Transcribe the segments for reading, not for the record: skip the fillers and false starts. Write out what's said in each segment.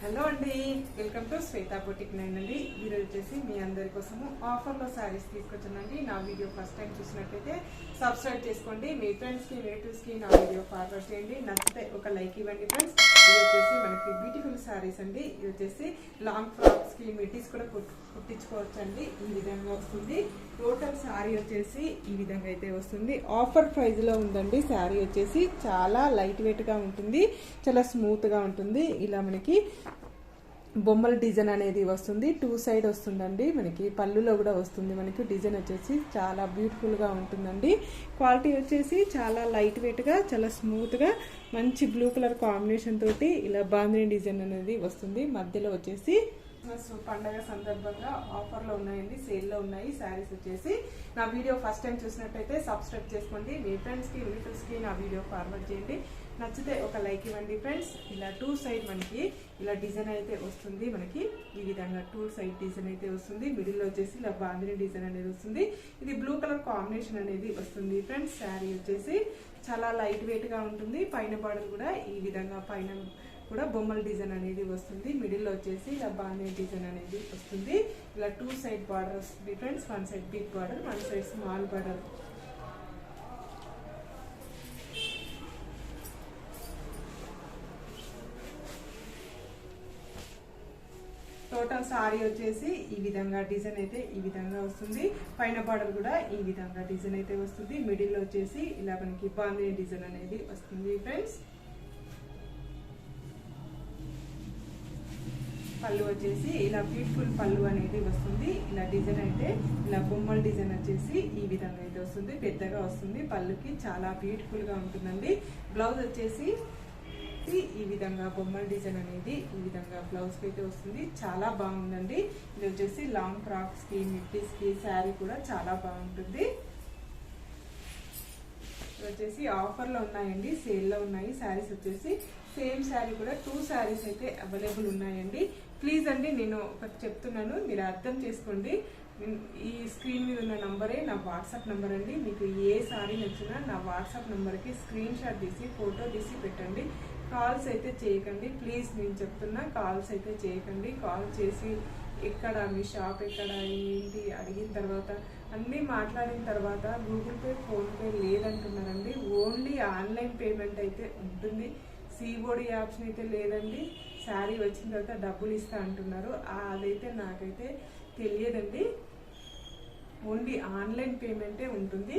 Hello అండి, welcome to Shweta boutique 9 అండి. ఈరోజు వచ్చేసి మీ అందరి కోసము ఆఫర్లో శారీస్ తీసుకొచ్చానండి. నా వీడియో ఫస్ట్ టైం చూసినట్లయితే సబ్స్క్రైబ్ చేసుకోండి. మీ ఫ్రెండ్స్కి రిలేటివ్స్కి నా వీడియో ఫార్వర్డ్ చేయండి. నచ్చితే ఒక లైక్ ఇవ్వండి ఫ్రెండ్స్. ఇది వచ్చేసి మనకి బ్యూటిఫుల్ శారీస్ అండి. ఇది వచ్చేసి లాంగ్ ఫ్రాక్స్కి మిడ్డీస్ కూడా కుట్టించుకోవచ్చు అండి. ఈ విధంగా వస్తుంది. టోటల్ శారీ వచ్చేసి ఈ విధంగా అయితే వస్తుంది. ఆఫర్ ప్రైస్లో ఉందండి. శారీ వచ్చేసి చాలా లైట్ వెయిట్గా ఉంటుంది, చాలా స్మూత్గా ఉంటుంది. ఇలా మనకి బొమ్మల డిజైన్ అనేది వస్తుంది. 2 సైడ్ వస్తుందండి. మనకి పళ్ళులో కూడా వస్తుంది. మనకి డిజైన్ వచ్చేసి చాలా బ్యూటిఫుల్గా ఉంటుందండి. క్వాలిటీ వచ్చేసి చాలా లైట్ వెయిట్గా, చాలా స్మూత్గా, మంచి బ్లూ కలర్ కాంబినేషన్ తోటి ఇలా బాందిని డిజైన్ అనేది వస్తుంది. మధ్యలో వచ్చేసి పండగ సందర్భంగా ఆఫర్లో ఉన్నాయండి, సేల్లో ఉన్నాయి శారీస్ వచ్చేసి. నా వీడియో ఫస్ట్ టైం చూసినట్టయితే సబ్స్క్రైబ్ చేసుకోండి. మీ ఫ్రెండ్స్కి రిలేటివ్స్కి నా వీడియో ఫార్వర్డ్ చేయండి. నచ్చితే ఒక లైక్ ఇవ్వండి ఫ్రెండ్స్. ఇలా 2 సైడ్ మనకి ఇలా డిజైన్ అయితే వస్తుంది. మనకి ఈ విధంగా 2 సైడ్ డిజైన్ అయితే వస్తుంది. మిడిల్లో వచ్చేసి ఇలా బాందిని డిజైన్ అనేది వస్తుంది. ఇది బ్లూ కలర్ కాంబినేషన్ అనేది వస్తుంది ఫ్రెండ్స్. శారీ వచ్చేసి చాలా లైట్ వెయిట్ గా ఉంటుంది. పైన బార్డర్ కూడా ఈ విధంగా పైన కూడా బొమ్మల డిజైన్ అనేది వస్తుంది. మిడిల్లో వచ్చేసి ఇలా బాందిని డిజైన్ అనేది వస్తుంది. ఇలా 2 సైడ్ బార్డర్ వస్తుంది friends. 1 side big border, 1 side small border. Total sari వచ్చేసి ఈ విధంగా డిజైన్ అయితే ఈ విధంగా వస్తుంది. పైన బార్డర్ కూడా ఈ విధంగా డిజైన్ అయితే వస్తుంది. మిడిల్ లో వచ్చేసి ఇలా మనకి బాందిని డిజైన్ అనేది వస్తుంది ఫ్రెండ్స్. పళ్ళు వచ్చేసి ఇలా బ్యూటిఫుల్ పళ్ళు అనేది వస్తుంది. ఇలా డిజైన్ అయితే ఇలా బొమ్మల డిజైన్ వచ్చేసి ఈ విధంగా అయితే వస్తుంది. పెద్దగా వస్తుంది. పళ్ళుకి చాలా బ్యూటిఫుల్ గా ఉంటుందండి. బ్లౌజ్ వచ్చేసి ఈ విధంగా బొమ్మల డిజైన్ అనేది ఈ విధంగా బ్లౌజ్ అయితే వస్తుంది. చాలా బాగుందండి. ఇది వచ్చేసి లాంగ్ ఫ్రాక్స్ కి, మిడ్డీస్ కి శారీ కూడా చాలా బాగుంటుంది. ఇది వచ్చేసి ఆఫర్ లో ఉన్నాయండి, సేల్ లో ఉన్నాయి శారీస్ వచ్చేసి. సేమ్ శారీ కూడా 2 శారీస్ అయితే అవైలబుల్ ఉన్నాయండి. ప్లీజ్ అండి, నేను ఒకటి చెప్తున్నాను, మీరు అర్థం చేసుకోండి. ఈ స్క్రీన్ మీద ఉన్న నంబరే నా వాట్సాప్ నంబర్ అండి. మీకు ఏ శారీ నచ్చినా నా వాట్సాప్ నంబర్కి స్క్రీన్ షాట్ తీసి ఫోటో తీసి పెట్టండి. కాల్స్ అయితే చేయకండి ప్లీజ్. నేను చెప్తున్నా, కాల్స్ అయితే చేయకండి. కాల్ చేసి ఎక్కడ మీ షాప్ ఎక్కడ ఏంటి అడిగిన తర్వాత అన్నీ మాట్లాడిన తర్వాత గూగుల్ పే, ఫోన్పే లేదంటున్నారండి. ఓన్లీ ఆన్లైన్ పేమెంట్ అయితే ఉంటుంది. సిఓడి ఆప్షన్ అయితే లేదండి. శారీ వచ్చిన తర్వాత డబ్బులు ఇస్తా అంటున్నారు. అదైతే నాకైతే తెలియదండి. ఓన్లీ ఆన్లైన్ పేమెంటే ఉంటుంది.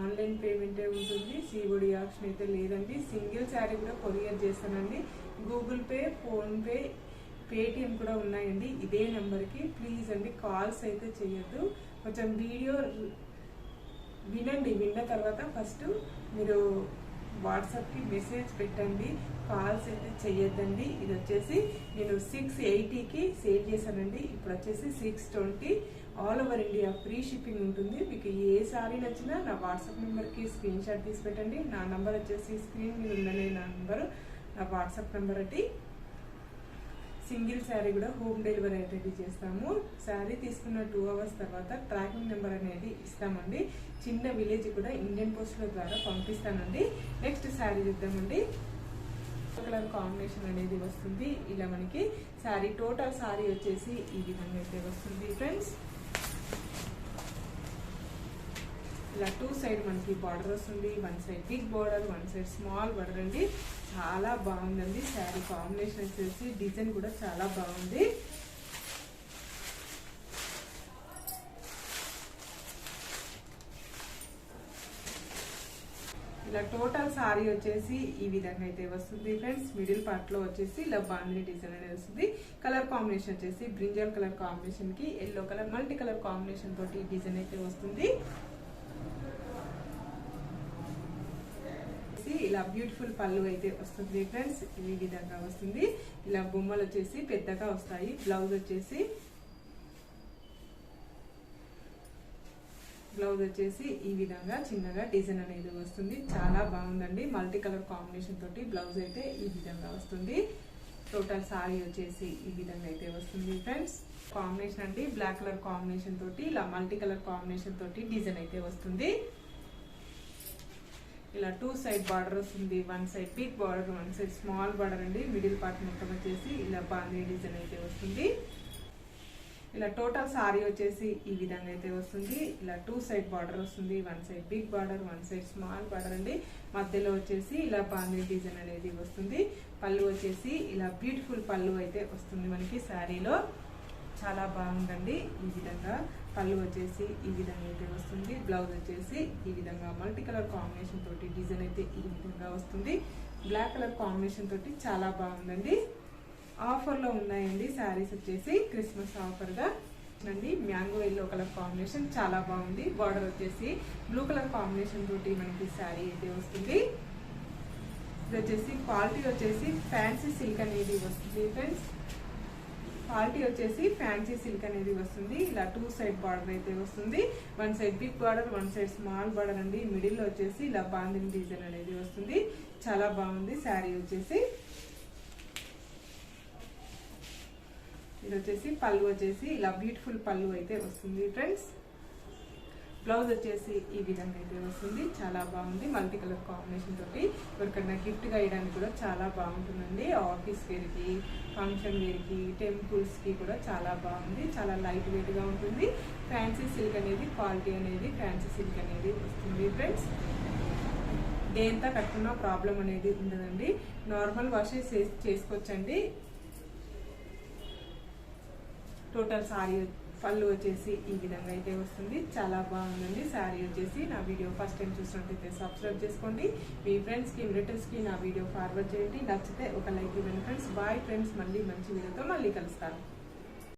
ఆన్లైన్ పేమెంటే ఉంటుంది. సిఓడి ఆప్షన్ అయితే లేదండి. సింగిల్ శారీ కూడా కొరియర్ చేస్తానండి. గూగుల్ పే, ఫోన్పే, పేటిఎం కూడా ఉన్నాయండి. ఇదే నెంబర్కి ప్లీజ్ అండి కాల్స్ అయితే చేయొద్దు. కొంచెం వీడియో వినండి. విన్న తర్వాత ఫస్ట్ మీరు వాట్సాప్కి మెసేజ్ పెట్టండి. కాల్స్ అయితే చెయ్యొద్దండి. ఇది వచ్చేసి నేను 680కి సేల్ చేశానండి. ఇప్పుడు వచ్చేసి 620. All over India free shipping ఉంటుంది. మీకు ఏ సారీ నచ్చినా నా వాట్సాప్ నెంబర్కి స్క్రీన్ షాట్ తీసి పెట్టండి. నా నంబర్ వచ్చేసి స్క్రీన్ మీద ఉందనే నా నంబరు, నా వాట్సాప్ నెంబర్ అట్టి. సింగిల్ శారీ కూడా హోమ్ డెలివరీ అయితే చేస్తాము. శారీ తీసుకున్న 2 అవర్స్ తర్వాత ట్రాకింగ్ నెంబర్ అనేది ఇస్తామండి. చిన్న విలేజ్ కూడా ఇండియన్ పోస్టుల ద్వారా పంపిస్తానండి. నెక్స్ట్ శారీ చూద్దామండి. కలర్ కాంబినేషన్ అనేది వస్తుంది. ఇలా మనకి శారీ టోటల్ శారీ వచ్చేసి ఈ విధంగా అయితే వస్తుంది ఫ్రెండ్స్. ఇలా 2 సైడ్ మనకి బార్డర్ వస్తుంది. 1 side big border, 1 side small border అండి. చాలా బాగుందండి శారీ కాంబినేషన్ వచ్చేసి. డిజైన్ కూడా చాలా బాగుంది. ఇలా టోటల్ సారీ వచ్చేసి ఈ విధంగా అయితే వస్తుంది ఫ్రెండ్స్. మిడిల్ పార్ట్ లో వచ్చేసి ఇలా బాందిని డిజైన్ అనేది వస్తుంది. కలర్ కాంబినేషన్ వచ్చేసి బ్రింజల్ కలర్ కాంబినేషన్ కి yellow colour multi colour combination తోటి డిజైన్ అయితే వస్తుంది. ఇలా బ్యూటిఫుల్ పళ్ళు అయితే వస్తుంది ఫ్రెండ్స్. ఈ విధంగా వస్తుంది. ఇలా బొమ్మలు వచ్చేసి పెద్దగా వస్తాయి. బ్లౌజ్ వచ్చేసి ఈ విధంగా చిన్నగా డిజైన్ అనేది వస్తుంది. చాలా బాగుందండి. మల్టీ కలర్ కాంబినేషన్ తోటి బ్లౌజ్ అయితే ఈ విధంగా వస్తుంది. టోటల్ సారీ వచ్చేసి ఈ విధంగా అయితే వస్తుంది ఫ్రెండ్స్. కాంబినేషన్ అండి బ్లాక్ కలర్ కాంబినేషన్ తోటి ఇలా మల్టీ కలర్ కాంబినేషన్ తోటి డిజైన్ అయితే వస్తుంది. ఇలా 2 సైడ్ బార్డర్ వస్తుంది. 1 side big border, 1 side small border అండి. మిడిల్ పార్ట్ మొత్తం వచ్చేసి ఇలా బాందిని డిజైన్ అయితే వస్తుంది. ఇలా టోటల్ సారీ వచ్చేసి ఈ విధంగా అయితే వస్తుంది. ఇలా 2 సైడ్ బార్డర్ వస్తుంది. 1 side big border, 1 side small border అండి. మధ్యలో వచ్చేసి ఇలా బాందిని డిజైన్ అనేది వస్తుంది. పళ్ళు వచ్చేసి ఇలా బ్యూటిఫుల్ పళ్ళు అయితే వస్తుంది మనకి శారీలో. చాలా బాగుందండి. ఈ విధంగా పళ్ళు వచ్చేసి ఈ విధంగా అయితే వస్తుంది. బ్లౌజ్ వచ్చేసి ఈ విధంగా మల్టీ కలర్ కాంబినేషన్ తోటి డిజైన్ అయితే ఈ విధంగా వస్తుంది. బ్లాక్ కలర్ కాంబినేషన్ తోటి చాలా బాగుందండి. ఆఫర్లో ఉన్నాయండి శారీస్ వచ్చేసి క్రిస్మస్ ఆఫర్గా అండి. మ్యాంగో ఎల్లో కలర్ కాంబినేషన్ చాలా బాగుంది. బార్డర్ వచ్చేసి బ్లూ కలర్ కాంబినేషన్ తోటి మనకి శారీ అయితే వస్తుంది. ఇది వచ్చేసి క్వాలిటీ వచ్చేసి ఫ్యాన్సీ సిల్క్ అనేది వస్తుంది ఫ్రెండ్స్. క్వాలిటీ వచ్చేసి ఫ్యాన్సీ సిల్క్ అనేది వస్తుంది. ఇలా 2 సైడ్ బార్డర్ అయితే వస్తుంది. 1 side big border, 1 side small border అండి. మిడిల్ లో వచ్చేసి ఇలా బాందిని డిజైన్ అనేది వస్తుంది. చాలా బాగుంది శారీ వచ్చేసి. ఇది వచ్చేసి పళ్ళు వచ్చేసి ఇలా బ్యూటిఫుల్ పళ్ళు అయితే వస్తుంది ఫ్రెండ్స్. బ్లౌజ్ వచ్చేసి ఈ విధంగా అయితే వస్తుంది. చాలా బాగుంది. మల్టీ కలర్ కాంబినేషన్ తోటి ఎవరికైనా గిఫ్ట్ గా ఇవ్వడానికి కూడా చాలా బాగుంటుందండి. ఆఫీస్ వేర్ కి, ఫంక్షన్ వేర్ కి, టెంపుల్స్ కి కూడా చాలా బాగుంది. చాలా లైట్ వెయిట్ గా ఉంటుంది. ఫ్యాన్సీ సిల్క్ అనేది క్వాలిటీ అనేది ఫ్యాన్సీ సిల్క్ అనేది వస్తుంది ఫ్రెండ్స్. దేంతా కట్టుకున్న ప్రాబ్లం అనేది ఉండదండి. నార్మల్ వాష్ చేసుకోవచ్చండి. టోటల్ సారీ పళ్ళు వచ్చేసి ఈ విధంగా అయితే వస్తుంది. చాలా బాగుందండి శారీ వచ్చేసి. నా వీడియో ఫస్ట్ టైం చూసినట్లయితే సబ్స్క్రైబ్ చేసుకోండి. మీ ఫ్రెండ్స్ కి, రిలేటివ్స్ కి నా వీడియో ఫార్వర్డ్ చేయండి. నచ్చితే ఒక లైక్ ఇవ్వండి ఫ్రెండ్స్. Bye friends. మళ్ళీ మంచి వీడియోతో మళ్ళీ కలుస్తాను.